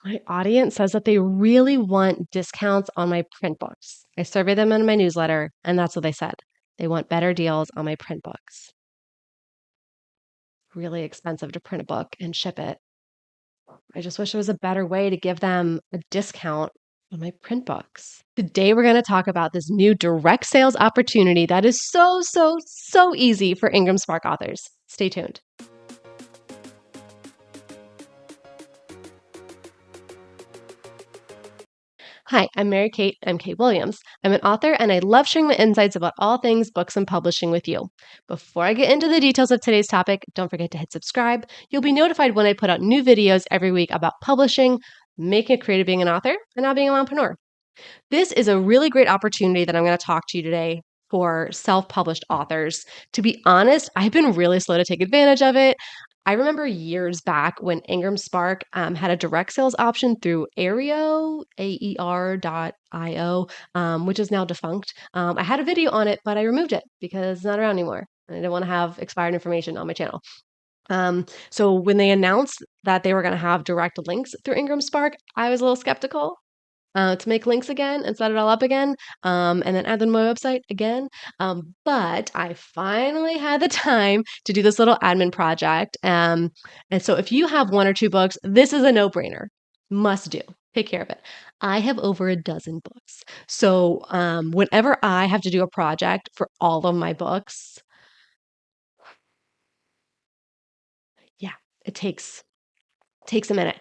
My audience says that they really want discounts on my print books. I surveyed them in my newsletter, and that's what they said. They want better deals on my print books. Really expensive to print a book and ship it. I just wish there was a better way to give them a discount on my print books. Today, we're going to talk about this new direct sales opportunity that is so easy for IngramSpark authors. Stay tuned. Hi, I'm Mary Kate M.K. Williams. I'm an author and I love sharing my insights about all things books and publishing with you. Before I get into the details of today's topic, don't forget to hit subscribe. You'll be notified when I put out new videos every week about publishing, making it creative being an author, and now being an entrepreneur. This is a really great opportunity that I'm going to talk to you today for self-published authors. To be honest, I've been really slow to take advantage of it. I remember years back when IngramSpark had a direct sales option through Aereo, AER.io, which is now defunct. I had a video on it, but I removed it because it's not around anymore. I didn't want to have expired information on my channel. So when they announced that they were going to have direct links through IngramSpark, I was a little skeptical. To make links again and set it all up again, and then add them to my website again. But I finally had the time to do this little admin project. And so if you have one or two books, this is a no-brainer. Must do. Take care of it. I have over a dozen books. So whenever I have to do a project for all of my books, yeah, it takes a minute.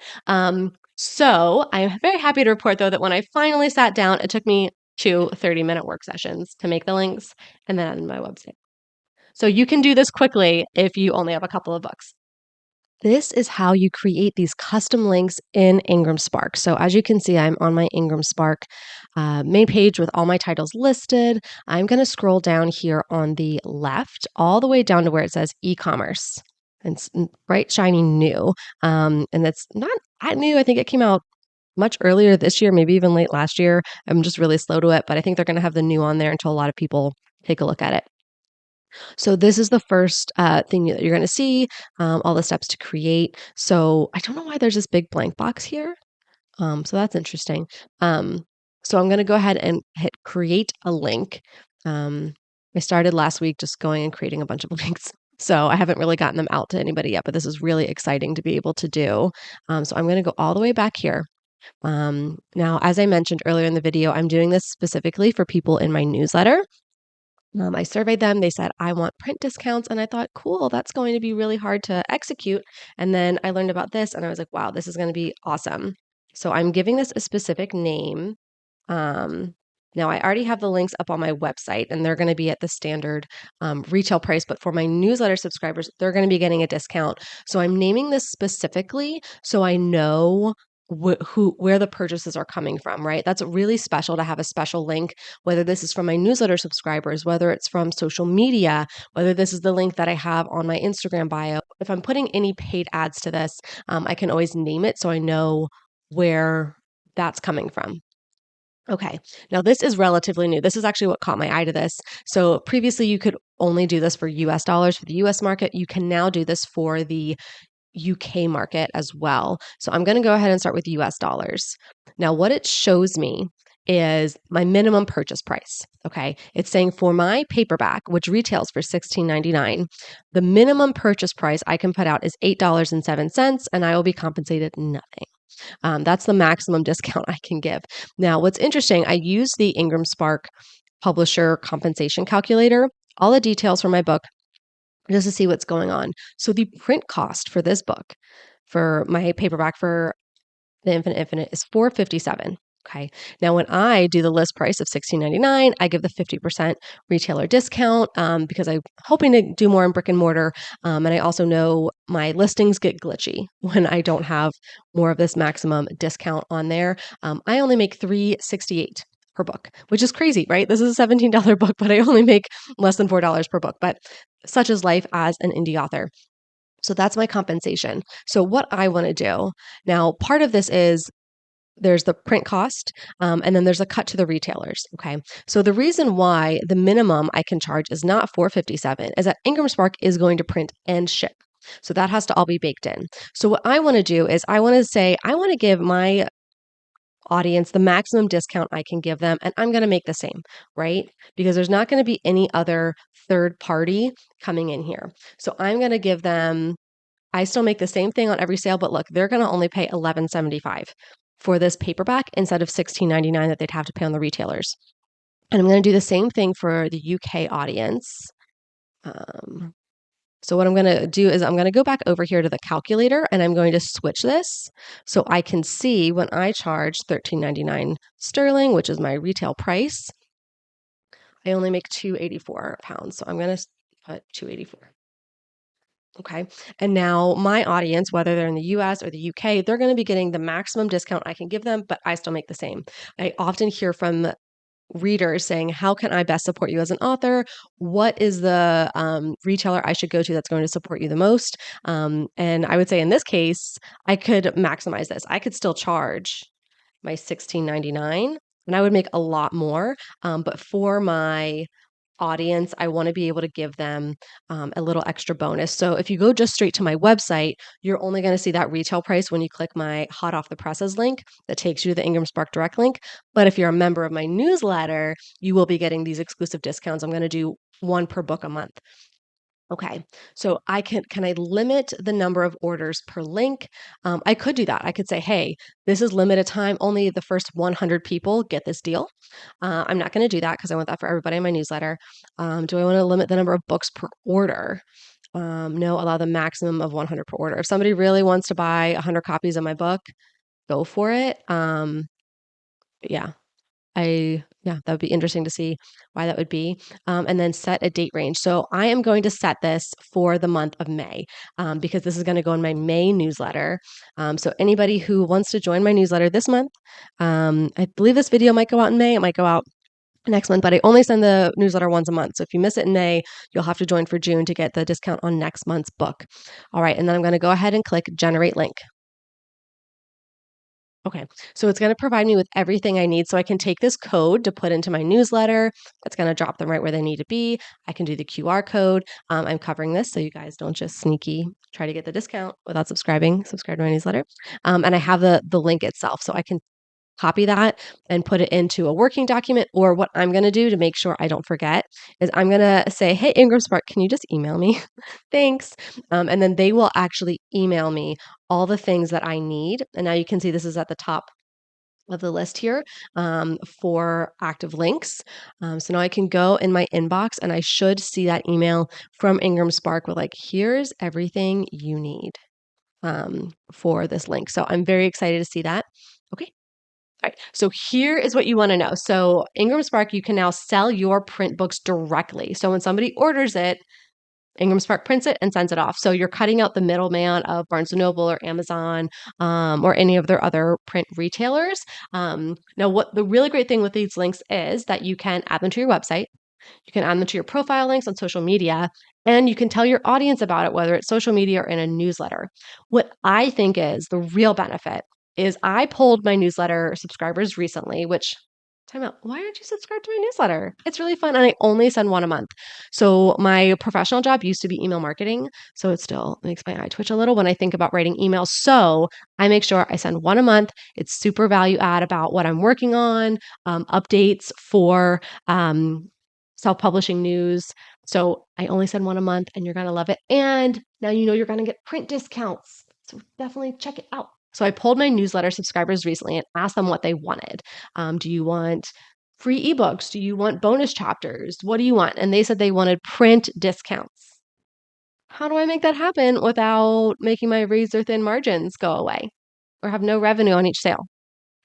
So I'm very happy to report, though, that when I finally sat down, it took me 2 30-minute work sessions to make the links and then on my website. So you can do this quickly if you only have a couple of books. This is how you create these custom links in IngramSpark. So as you can see, I'm on my IngramSpark main page with all my titles listed. I'm going to scroll down here on the left, all the way down to where it says e-commerce. And it's bright, shiny new. And it's not that new. I think it came out much earlier this year, maybe even late last year. I'm just really slow to it, but I think they're going to have the new on there until a lot of people take a look at it. So this is the first thing that you're going to see, all the steps to create. So I don't know why there's this big blank box here. So that's interesting. So I'm going to go ahead and hit create a link. I started last week just going and creating a bunch of links. So I haven't really gotten them out to anybody yet, but this is really exciting to be able to do. So I'm going to go all the way back here. Now, as I mentioned earlier in the video, I'm doing this specifically for people in my newsletter. I surveyed them. They said, I want print discounts. And I thought, cool, that's going to be really hard to execute. And then I learned about this and I was like, wow, this is going to be awesome. So I'm giving this a specific name. Now, I already have the links up on my website and they're going to be at the standard retail price. But for my newsletter subscribers, they're going to be getting a discount. So I'm naming this specifically so I know where the purchases are coming from, right? That's really special to have a special link, whether this is from my newsletter subscribers, whether it's from social media, whether this is the link that I have on my Instagram bio. If I'm putting any paid ads to this, I can always name it so I know where that's coming from. Okay, now this is relatively new. This is actually what caught my eye to this. So previously you could only do this for US dollars for the US market. You can now do this for the UK market as well. So I'm going to go ahead and start with US dollars. Now, what it shows me is my minimum purchase price. Okay. It's saying for my paperback, which retails for $16.99, the minimum purchase price I can put out is $8.07, and I will be compensated nothing. That's the maximum discount I can give. Now, what's interesting, I use the IngramSpark publisher compensation calculator, all the details for my book, just to see what's going on. So the print cost for this book, for my paperback for The Infinite is $4.57. Okay. Now, when I do the list price of $16.99, I give the 50% retailer discount because I'm hoping to do more in brick and mortar. And I also know my listings get glitchy when I don't have more of this maximum discount on there. I only make $3.68 per book, which is crazy, right? This is a $17 book, but I only make less than $4 per book. But such is life as an indie author. So that's my compensation. So what I want to do now, part of this is there's the print cost, and then there's a cut to the retailers. Okay. So the reason why the minimum I can charge is not $4.57 is that IngramSpark is going to print and ship. So that has to all be baked in. So what I want to do is I want to say, I want to give my audience the maximum discount I can give them, and I'm going to make the same, right? Because there's not going to be any other third party coming in here. So I'm going to give them, I still make the same thing on every sale, but look, they're going to only pay $11.75 for this paperback instead of $16.99 that they'd have to pay on the retailers. And I'm going to do the same thing for the UK audience. So what I'm going to do is I'm going to go back over here to the calculator and I'm going to switch this so I can see when I charge $13.99 sterling, which is my retail price, I only make £284. So I'm going to put 284. Okay. And now my audience, whether they're in the US or the UK, they're going to be getting the maximum discount I can give them, but I still make the same. I often hear from readers saying, how can I best support you as an author? What is the retailer I should go to that's going to support you the most? And I would say in this case, I could maximize this. I could still charge my $16.99 and I would make a lot more. But for my audience, I want to be able to give them a little extra bonus. So if you go just straight to my website, you're only going to see that retail price when you click my hot off the presses link that takes you to the IngramSpark Direct link. But if you're a member of my newsletter, you will be getting these exclusive discounts. I'm going to do one per book a month. Okay, so can I limit the number of orders per link? I could do that. I could say, hey, this is limited time. Only the first 100 people get this deal. I'm not going to do that because I want that for everybody in my newsletter. Do I want to limit the number of books per order? No, allow the maximum of 100 per order. If somebody really wants to buy 100 copies of my book, go for it. Yeah, that would be interesting to see why that would be. And then set a date range. So I am going to set this for the month of May because this is going to go in my May newsletter. So anybody who wants to join my newsletter this month, I believe this video might go out in May. It might go out next month, but I only send the newsletter once a month. So if you miss it in May, you'll have to join for June to get the discount on next month's book. All right. And then I'm going to go ahead and click generate link. Okay, so it's going to provide me with everything I need so I can take this code to put into my newsletter. It's going to drop them right where they need to be. I can do the QR code. I'm covering this so you guys don't just sneaky try to get the discount without subscribing. Subscribe to my newsletter. And I have the link itself so I can copy that and put it into a working document. Or what I'm going to do to make sure I don't forget is I'm going to say, hey, IngramSpark, can you just email me? Thanks. And then they will actually email me all the things that I need. And now you can see this is at the top of the list here for active links. So now I can go in my inbox and I should see that email from IngramSpark with like, here's everything you need for this link. So I'm very excited to see that. Okay. All right, so here is what you want to know. So IngramSpark, you can now sell your print books directly. So when somebody orders it, IngramSpark prints it and sends it off. So you're cutting out the middleman of Barnes & Noble or Amazon or any of their other print retailers. Now, what the really great thing with these links is that you can add them to your website. You can add them to your profile links on social media, and you can tell your audience about it, whether it's social media or in a newsletter. What I think is the real benefit is I polled my newsletter subscribers recently, which time out. Why aren't you subscribed to my newsletter? It's really fun. And I only send one a month. So my professional job used to be email marketing. So it still makes my eye twitch a little when I think about writing emails. So I make sure I send one a month. It's super value add about what I'm working on, updates for self-publishing news. So I only send one a month and you're going to love it. And now you know you're going to get print discounts. So definitely check it out. So I polled my newsletter subscribers recently and asked them what they wanted. Do you want free ebooks? Do you want bonus chapters? What do you want? And they said they wanted print discounts. How do I make that happen without making my razor thin margins go away or have no revenue on each sale?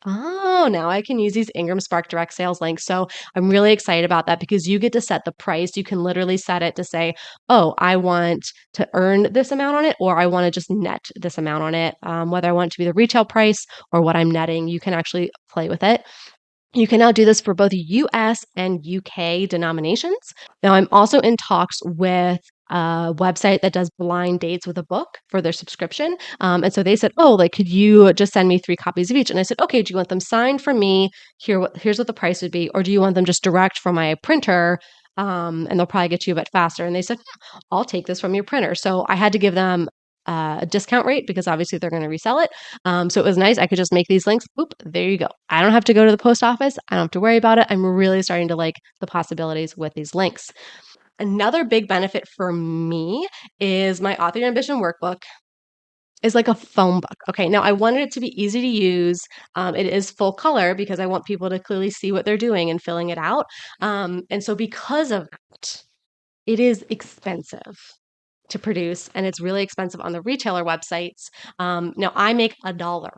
Oh, now I can use these IngramSpark Direct Sales Links. So I'm really excited about that because you get to set the price. You can literally set it to say, oh, I want to earn this amount on it, or I want to just net this amount on it. Whether I want it to be the retail price or what I'm netting, you can actually play with it. You can now do this for both US and UK denominations. Now, I'm also in talks with a website that does blind dates with a book for their subscription. And so they said, oh, like, could you just send me 3 copies of each? And I said, okay, do you want them signed from me? Here's what the price would be. Or do you want them just direct from my printer and they'll probably get you a bit faster. And they said, I'll take this from your printer. So I had to give them a discount rate because obviously they're going to resell it. So it was nice. I could just make these links. Boop, there you go. I don't have to go to the post office. I don't have to worry about it. I'm really starting to like the possibilities with these links. Another big benefit for me is my Author Your Ambition workbook is like a phone book. Okay, now I wanted it to be easy to use. It is full color because I want people to clearly see what they're doing and filling it out. And so because of that, it is expensive to produce, and it's really expensive on the retailer websites. Now I make $1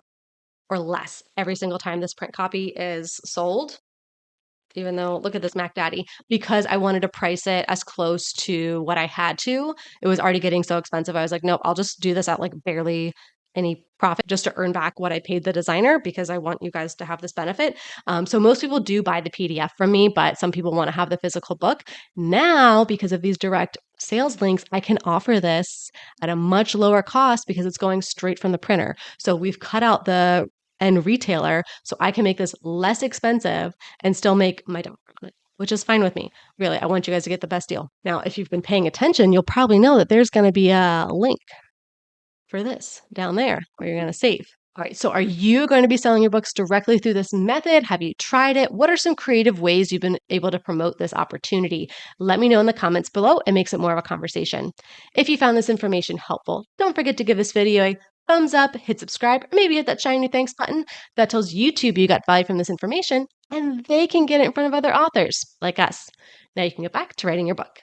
or less every single time this print copy is sold, even though look at this Mac Daddy, because I wanted to price it as close to what I had to. It was already getting so expensive. I was like, nope, I'll just do this at like barely any profit just to earn back what I paid the designer because I want you guys to have this benefit. So most people do buy the PDF from me, but some people want to have the physical book. Now, because of these direct sales links, I can offer this at a much lower cost because it's going straight from the printer. So we've cut out the end retailer so I can make this less expensive and still make my dollar on it, which is fine with me. Really, I want you guys to get the best deal. Now, if you've been paying attention, you'll probably know that there's going to be a link for this down there where you're going to save. All right, so are you going to be selling your books directly through this method? Have you tried it? What are some creative ways you've been able to promote this opportunity? Let me know in the comments below. It makes it more of a conversation. If you found this information helpful, don't forget to give this video a thumbs up, hit subscribe, or maybe hit that shiny thanks button. That tells YouTube you got value from this information, and they can get it in front of other authors like us. Now you can get back to writing your book.